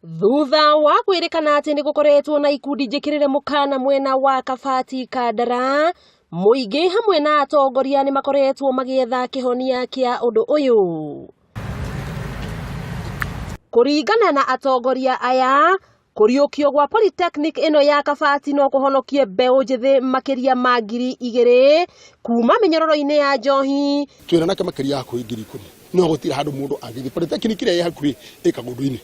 Thutha wa kwirikana ati ni gukoretwo na ikundi njikirire mukana mwena wa Kabati Kandara, muingi hamwe na atongoria ni makoretwo magietha kihonia kia undu uyu. Kuringana na atongoria aya, kuriukio gwa Polytechnic ino ya Kabati no kuhonokie mbeu njithi makiria ma 2,000 kuma minyororo-ini ya njohi. Twina nake makiria ko 10,000 no gutira handu mundu agithi Polytechnic ire hakuhi ikagundu-ini.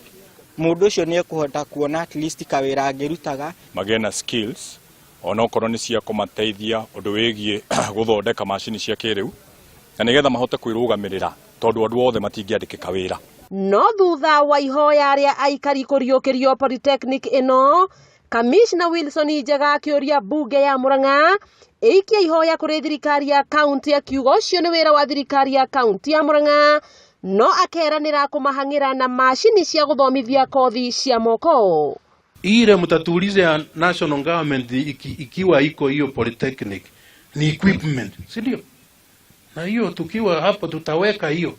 Mundu ucio ni ekuhota kuona at least kawira angirutaga magena skills ona okorwo ni cia kumateithia undu wigie guthondeka machine cia kiriu na nigetha mahote kwirugamirira tondu andu othe matingiandikika wira. No thutha wa ihoya aria aikari kuriukirio Polytechnic ino, Commissioner Wilson Njega akiuria bunge ya Murang'a ikia ihoya kuri thirikari ya county akiuga ucio ni wira wa thirikari ya county ya Murang'a, no akeranira kumahangira na mashini cia guthomithia kothi cia moko. Ile mtatulize ya national government ikiwa iko hiyo Polytechnic ni equipment, si ndio? Na hiyo tukiwa hapo tutaweka hiyo.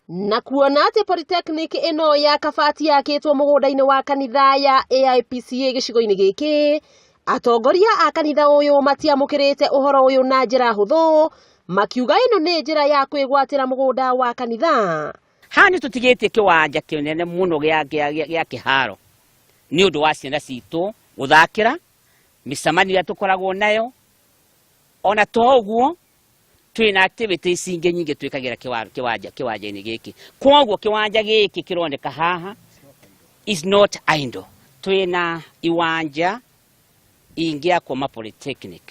Na kuona ati Polytechnic ino ya Kabati yakitwo mugunda-ini wa kanitha ya AIPCA gicigo-ini giki, atongoria a kanitha uyu matiamukirite uhoro uyu na njira huthu, makiuga ino ni njira ya kwigwatira mugunda wa kanitha. Hani tutigite kiwanja kinene muno gia kiharo ni undu wa ciana citu guthakira micamania tukoragwo nayo, ona to uguo twina activities ingi nyingi twikagira kiwanja-ini giki. Kwoguo kiwanja giki kironeka haha is not idle. Twina iwanja ingi akwa Polytechnic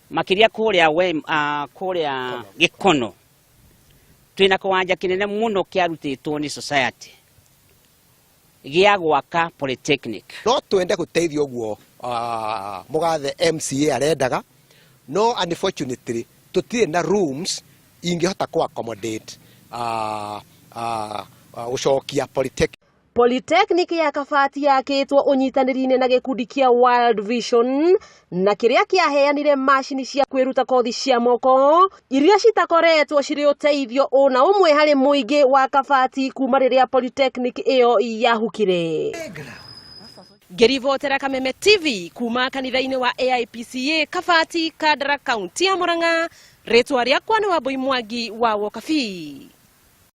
makiria kuria Gikono twina kiwanja kinene muno kiarutitwo ni society gia gwaka Polytechnic. No twende guteithio guo mugathe MCA arendaga, no unfortunately tutire na rooms ingihota ku accommodate ucokia Polytechnic ya Kabati yakitwo unyitanirine na gikundi kia World Vision na kiria kiaheanire mashini cia kwiruta kothi cia moko iria citakoretwo ciri uteithio ona umwe hari muingi wa Kabati kuma riria Polytechnic iyo yahukire. Gerivotera Kameme TV kuma kanitha-ini wa AIPCA Kabati Kandara, kaunti ya Murang'a. Ritwa riakwa ni Wambui Mwangi wa Wokabi.